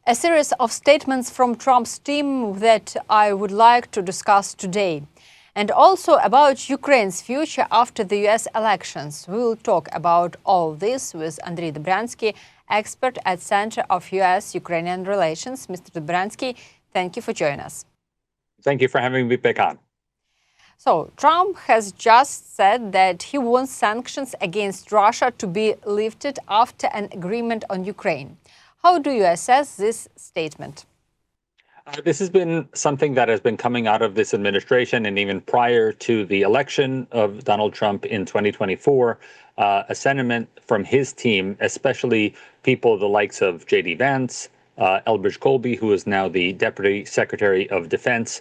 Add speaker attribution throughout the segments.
Speaker 1: A series of statements from Trump's team that I would like to discuss today. And also about Ukraine's future after the US elections. We will talk about all this with Andrij Dobriansky, expert at Center of US-Ukrainian Relations. Mr. Dobriansky, thank you for joining us.
Speaker 2: Thank you for having me back on.
Speaker 1: So, Trump has just said that he wants sanctions against Russia to be lifted after an agreement on Ukraine. How do you assess this statement?
Speaker 2: This has been something that has been coming out of this administration, and even prior to the election of Donald Trump in 2024, a sentiment from his team, especially people the likes of J.D. Vance, Elbridge Colby, who is now the Deputy Secretary of Defense,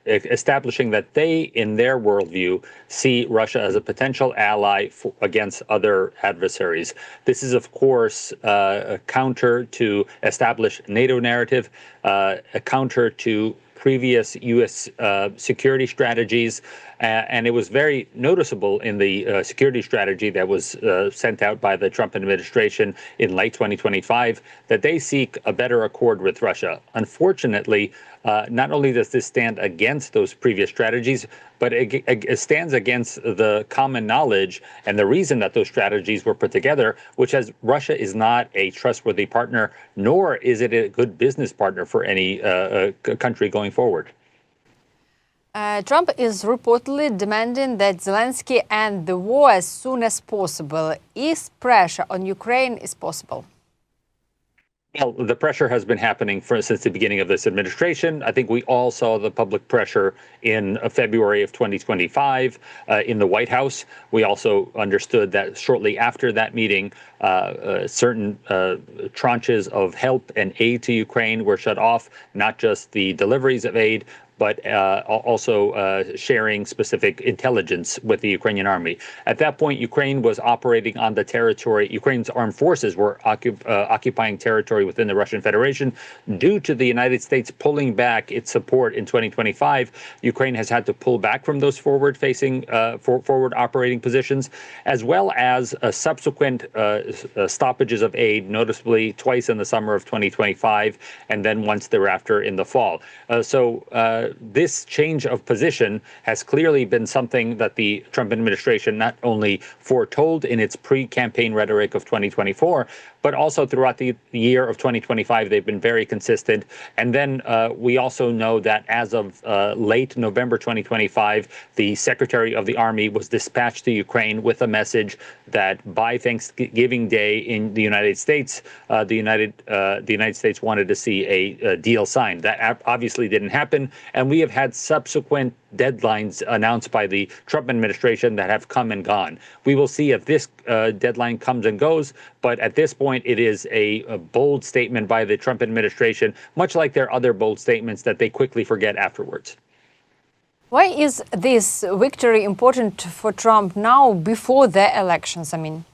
Speaker 2: establishing that they, in their worldview, see Russia as a potential ally against other adversaries. This is, of course, a counter to established NATO narrative, a counter to previous U.S. Security strategies, and it was very noticeable in the security strategy that was sent out by the Trump administration in late 2025 that they seek a better accord with Russia. Unfortunately, not only does this stand against those previous strategies, but it stands against the common knowledge and the reason that those strategies were put together, which is Russia is not a trustworthy partner, nor is it a good business partner for any country going forward.
Speaker 1: Trump is reportedly demanding that Zelensky end the war as soon as possible. Is pressure on Ukraine possible?
Speaker 2: Well, the pressure has been happening since the beginning of this administration. I think we all saw the public pressure in February of 2025 in the White House. We also understood that shortly after that meeting, certain tranches of help and aid to Ukraine were shut off, not just the deliveries of aid, but also sharing specific intelligence with the Ukrainian army. At that point, Ukraine was operating on the territory. Ukraine's armed forces were occupying territory within the Russian Federation. Due to the United States pulling back its support in 2025, Ukraine has had to pull back from those forward-facing, forward operating positions, as well as subsequent stoppages of aid, noticeably twice in the summer of 2025, and then once thereafter in the fall. This change of position has clearly been something that the Trump administration not only foretold in its pre-campaign rhetoric of 2024, but also throughout the year of 2025, they've been very consistent. And then we also know that as of late November 2025, the Secretary of the Army was dispatched to Ukraine with a message that by Thanksgiving Day in the United States, the United States wanted to see a deal signed. That obviously didn't happen, and we have had subsequent deadlines announced by the Trump administration that have come and gone. We will see if this deadline comes and goes, but at this point, it is a bold statement by the Trump administration, much like their other bold statements that they quickly forget afterwards.
Speaker 1: Why is this victory important for Trump now, before the elections, I mean?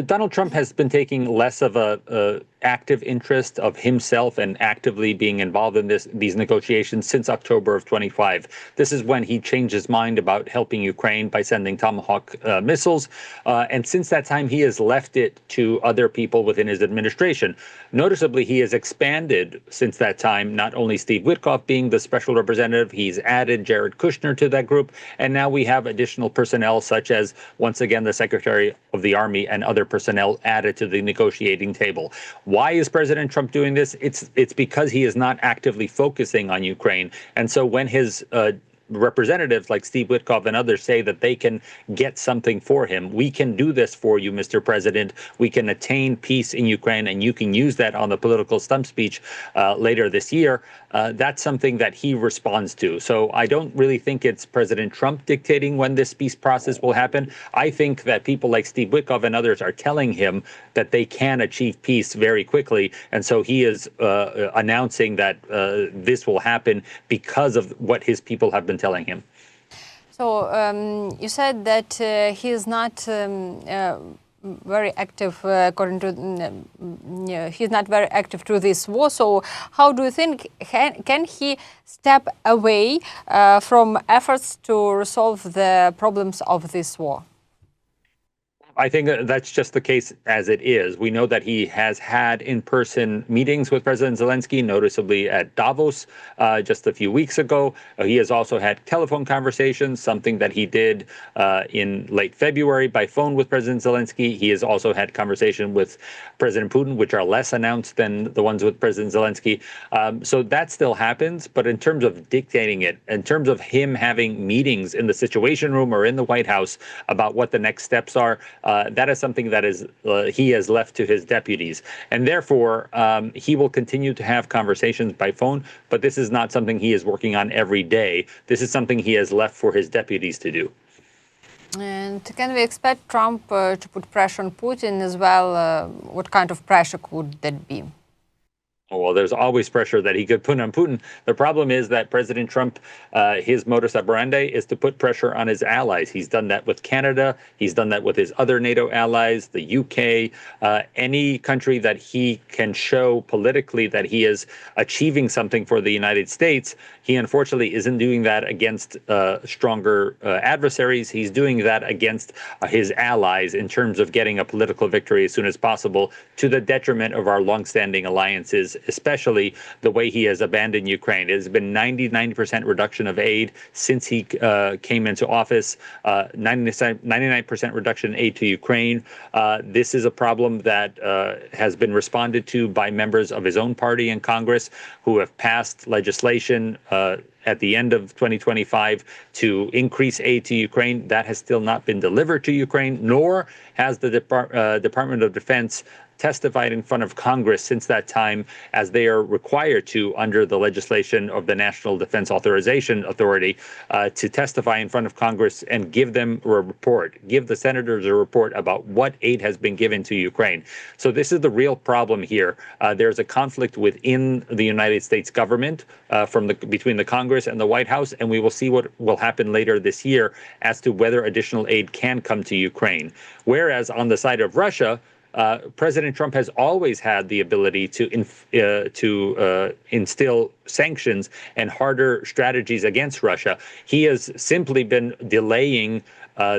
Speaker 2: Donald Trump has been taking less of a active interest of himself and actively being involved in these negotiations since October of 25. This is when he changed his mind about helping Ukraine by sending Tomahawk missiles. And since that time, he has left it to other people within his administration. Noticeably, he has expanded since that time, not only Steve Witkoff being the special representative, he's added Jared Kushner to that group. And now we have additional personnel, such as, once again, the Secretary of the Army and other personnel added to the negotiating table. Why is President Trump doing this? It's because he is not actively focusing on Ukraine. And so when his representatives like Steve Witkoff and others say that they can get something for him, we can do this for you, Mr. President. We can attain peace in Ukraine, and you can use that on the political stump speech later this year. That's something that he responds to. So I don't really think it's President Trump dictating when this peace process will happen. I think that people like Steve Witkoff and others are telling him that they can achieve peace very quickly. And so he is announcing that this will happen because of what his people have been telling him.
Speaker 1: So you said that he is not very active, according to he's not very active to this war. So how do you think can he step away from efforts to resolve the problems of this war?
Speaker 2: I think that's just the case as it is. We know that he has had in-person meetings with President Zelensky, noticeably at Davos just a few weeks ago. He has also had telephone conversations, something that he did in late February by phone with President Zelensky. He has also had conversation with President Putin, which are less announced than the ones with President Zelensky. So that still happens. But in terms of dictating it, in terms of him having meetings in the Situation Room or in the White House about what the next steps are, that is something that he has left to his deputies. And therefore, he will continue to have conversations by phone, but this is not something he is working on every day. This is something he has left for his deputies to do.
Speaker 1: And can we expect Trump to put pressure on Putin as well? What kind of pressure could that be?
Speaker 2: Well, there's always pressure that he could put on Putin. The problem is that President Trump, his modus operandi is to put pressure on his allies. He's done that with Canada. He's done that with his other NATO allies, the UK, any country that he can show politically that he is achieving something for the United States. He unfortunately isn't doing that against stronger adversaries. He's doing that against his allies in terms of getting a political victory as soon as possible, to the detriment of our longstanding alliances, especially the way he has abandoned Ukraine. It has been 99% reduction of aid since he came into office, 99% reduction in aid to Ukraine. This is a problem that has been responded to by members of his own party in Congress who have passed legislation at the end of 2025 to increase aid to Ukraine. That has still not been delivered to Ukraine, nor has the Department of Defense testified in front of Congress since that time, as they are required to under the legislation of the National Defense Authorization Authority, to testify in front of Congress and give them a report, give the senators a report about what aid has been given to Ukraine. So this is the real problem here. There's a conflict within the United States government between the Congress and the White House, and we will see what will happen later this year as to whether additional aid can come to Ukraine. Whereas on the side of Russia, President Trump has always had the ability to instill sanctions and harder strategies against Russia. He has simply been delaying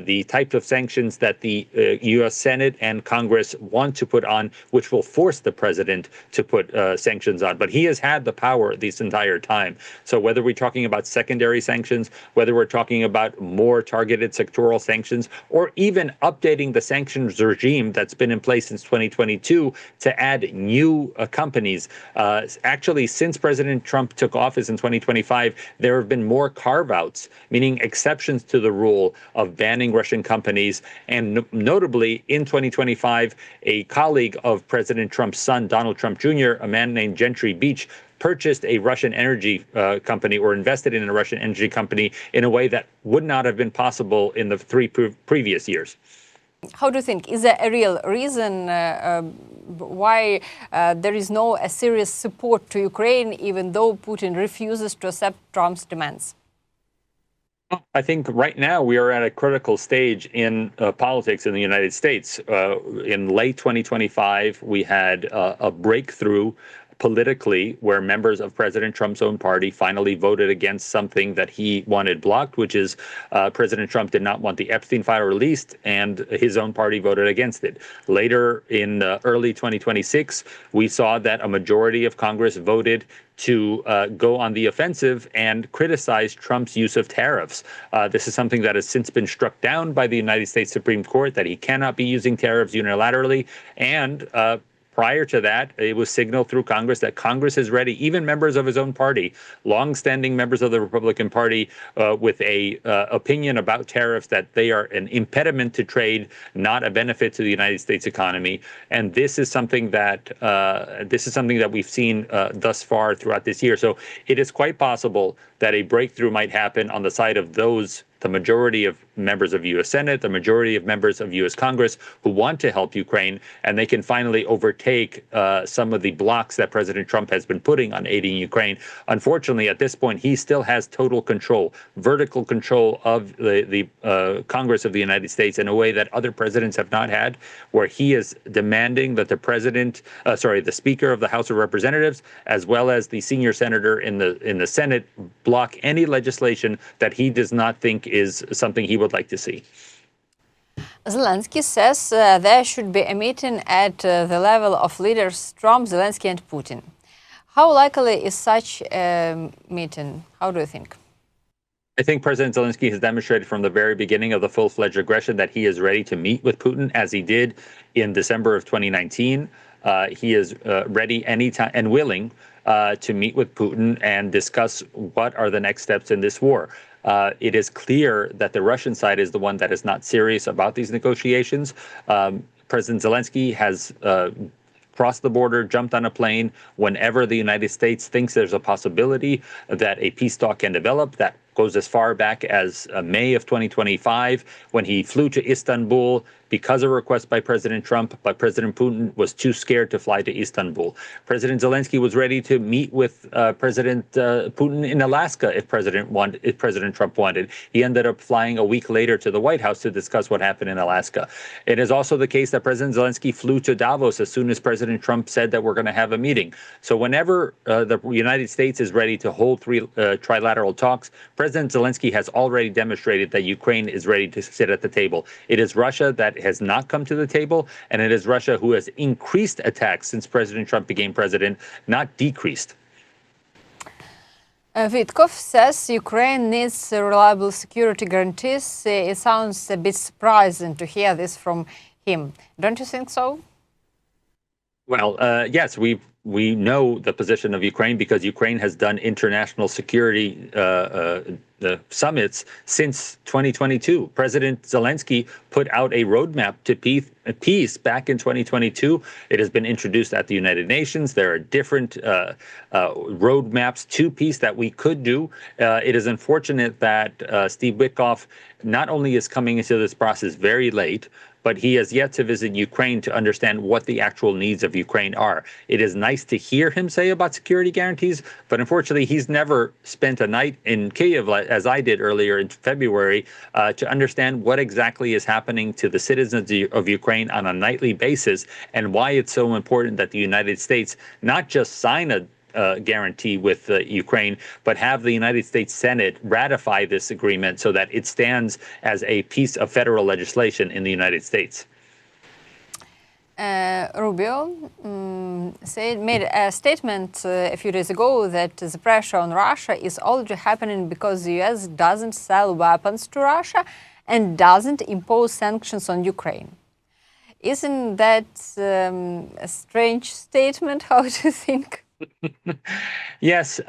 Speaker 2: the type of sanctions that the U.S. Senate and Congress want to put on, which will force the president to put sanctions on. But he has had the power this entire time. So whether we're talking about secondary sanctions, whether we're talking about more targeted sectoral sanctions, or even updating the sanctions regime that's been in place since 2022 to add new companies. Actually, since President Trump took office in 2025, there have been more carve-outs, meaning exceptions to the rule of banning Russian companies. And notably, in 2025, a colleague of President Trump's son, Donald Trump Jr., a man named Gentry Beach, purchased a Russian energy company or invested in a Russian energy company in a way that would not have been possible in the three previous years.
Speaker 1: How do you think? Is there a real reason why there is no serious support to Ukraine, even though Putin refuses to accept Trump's demands?
Speaker 2: I think right now we are at a critical stage in politics in the United States. In late 2025, we had a breakthrough politically where members of President Trump's own party finally voted against something that he wanted blocked, which is President Trump did not want the Epstein file released, and his own party voted against it. Later in early 2026, we saw that a majority of Congress voted to go on the offensive and criticize Trump's use of tariffs. This is something that has since been struck down by the United States Supreme Court, that he cannot be using tariffs unilaterally. And prior to that, it was signaled through Congress that Congress is ready, even members of his own party, longstanding members of the Republican Party, with a opinion about tariffs that they are an impediment to trade, not a benefit to the United States economy. And this is something that we've seen thus far throughout this year. So it is quite possible that a breakthrough might happen on the side of the majority of members of U.S. Senate, the majority of members of U.S. Congress who want to help Ukraine, and they can finally overtake some of the blocks that President Trump has been putting on aiding Ukraine. Unfortunately, at this point, he still has total control, vertical control of the Congress of the United States in a way that other presidents have not had, where he is demanding that the Speaker of the House of Representatives, as well as the senior senator in the Senate, block any legislation that he does not think is something he would like to see.
Speaker 1: Zelensky says there should be a meeting at the level of leaders Trump, Zelensky and Putin. How likely is such a meeting? How do you think?
Speaker 2: I think President Zelensky has demonstrated from the very beginning of the full-fledged aggression that he is ready to meet with Putin, as he did in December of 2019. He is ready anytime and willing to meet with Putin and discuss what are the next steps in this war. It is clear that the Russian side is the one that is not serious about these negotiations. President Zelensky has crossed the border, jumped on a plane whenever the United States thinks there's a possibility that a peace talk can develop. That goes as far back as May of 2025, when he flew to Istanbul because of a request by President Trump, but President Putin was too scared to fly to Istanbul. President Zelensky was ready to meet with President Putin in Alaska if President Trump wanted. He ended up flying a week later to the White House to discuss what happened in Alaska. It is also the case that President Zelensky flew to Davos as soon as President Trump said that we're going to have a meeting. So whenever the United States is ready to hold trilateral talks, President Zelensky has already demonstrated that Ukraine is ready to sit at the table. It is Russia that has not come to the table, and it is Russia who has increased attacks since President Trump became president, not decreased.
Speaker 1: Vitkov says Ukraine needs reliable security guarantees. It sounds a bit surprising to hear this from him. Don't you think so?
Speaker 2: Well, yes, we know the position of Ukraine because Ukraine has done international security summits since 2022. President Zelensky put out a roadmap to peace back in 2022. It has been introduced at the United Nations. There are different roadmaps to peace that we could do. It is unfortunate that Steve Witkoff not only is coming into this process very late, but he has yet to visit Ukraine to understand what the actual needs of Ukraine are. It is nice to hear him say about security guarantees, but unfortunately, he's never spent a night in Kyiv, as I did earlier in February, to understand what exactly is happening to the citizens of Ukraine on a nightly basis and why it's so important that the United States not just sign a guarantee with Ukraine, but have the United States Senate ratify this agreement so that it stands as a piece of federal legislation in the United States.
Speaker 1: Rubio made a statement a few days ago that the pressure on Russia is already happening because the US doesn't sell weapons to Russia and doesn't impose sanctions on Ukraine. Isn't that a strange statement? How do you think?
Speaker 2: Yes,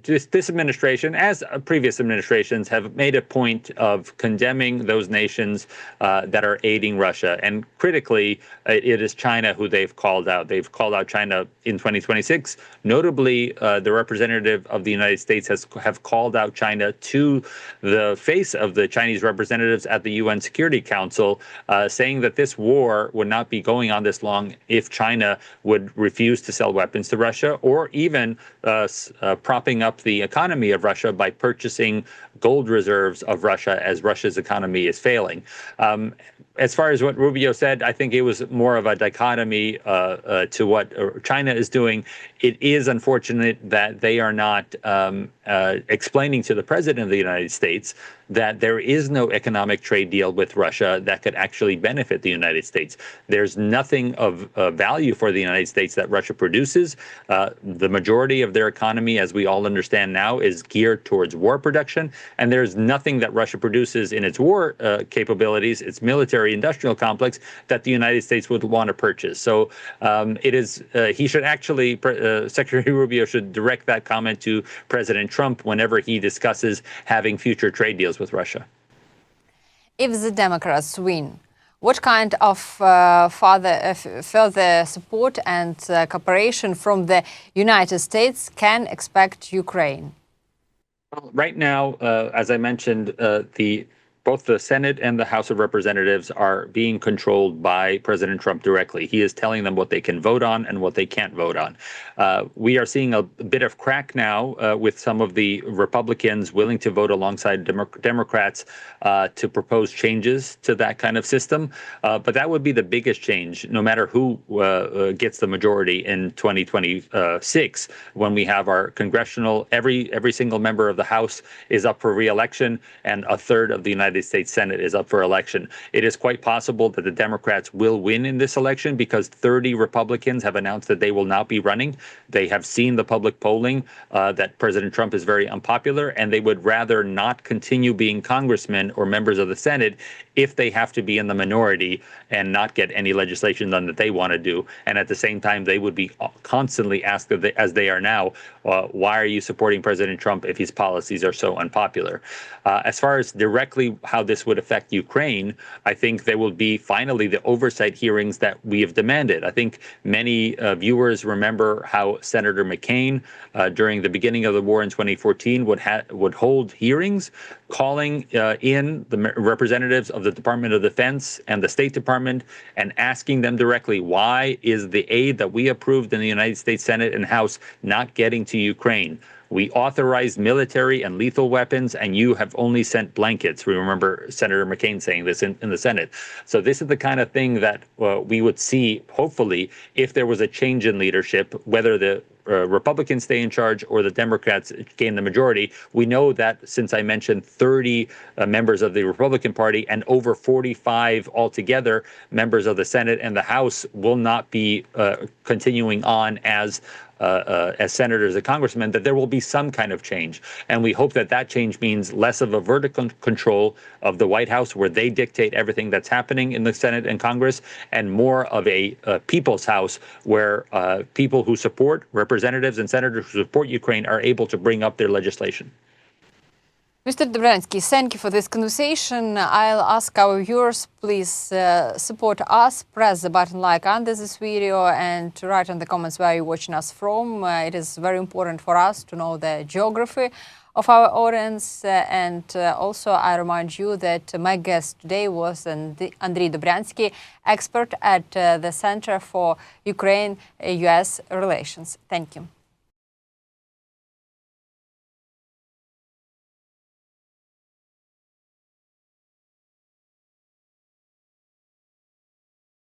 Speaker 2: this administration, as previous administrations, have made a point of condemning those nations that are aiding Russia. And critically, it is China who they've called out. They've called out China in 2026. Notably, the representative of the United States have called out China to the face of the Chinese representatives at the UN Security Council, saying that this war would not be going on this long if China would refuse to sell weapons to Russia, or even propping up the economy of Russia by purchasing gold reserves of Russia as Russia's economy is failing. As far as what Rubio said, I think it was more of a dichotomy to what China is doing. It is unfortunate that they are not explaining to the president of the United States that there is no economic trade deal with Russia that could actually benefit the United States. There's nothing of value for the United States that Russia produces. The majority of their economy, as we all understand now, is geared towards war production. And there's nothing that Russia produces in its war capabilities, its military industrial complex, that the United States would want to purchase. So he should actually, Secretary Rubio should direct that comment to President Trump whenever he discusses having future trade deals with Russia.
Speaker 1: If the Democrats win, what kind of further support and cooperation from the United States can expect Ukraine?
Speaker 2: Well, right now, as I mentioned, both the Senate and the House of Representatives are being controlled by President Trump directly. He is telling them what they can vote on and what they can't vote on. We are seeing a bit of crack now with some of the Republicans willing to vote alongside Democrats to propose changes to that kind of system. But that would be the biggest change, no matter who gets the majority in 2026, when we have our congressional, every single member of the House is up for re-election, and a third of the United United States Senate is up for election. It is quite possible that the Democrats will win in this election because 30 Republicans have announced that they will not be running. They have seen the public polling that President Trump is very unpopular, and they would rather not continue being congressmen or members of the Senate if they have to be in the minority and not get any legislation done that they want to do. And at the same time, they would be constantly asked, as they are now, why are you supporting President Trump if his policies are so unpopular? As far as directly how this would affect Ukraine, I think there will be finally the oversight hearings that we have demanded. I think many viewers remember how Senator McCain, during the beginning of the war in 2014, would hold hearings calling in the representatives of the Department of Defense and the State Department and asking them directly, why is the aid that we approved in the United States Senate and House not getting to Ukraine? We authorized military and lethal weapons, and you have only sent blankets. We remember Senator McCain saying this in the Senate. So this is the kind of thing that we would see, hopefully, if there was a change in leadership, whether the Republicans stay in charge or the Democrats gain the majority. We know that, since I mentioned 30 members of the Republican Party and over 45 altogether members of the Senate and the House will not be continuing on as senators and congressmen, that there will be some kind of change. And we hope that that change means less of a vertical control of the White House, where they dictate everything that's happening in the Senate and Congress, and more of a people's house, where people who support, representatives and senators who support Ukraine, are able to bring up their legislation.
Speaker 1: Mr. Dobriansky, thank you for this conversation. I'll ask our viewers, please support us, press the button like under this video, and write in the comments where you're watching us from. It is very important for us to know the geography of our audience. And also I remind you that my guest today was Andrij Dobriansky, expert at the Center for Ukraine-US Relations. Thank you.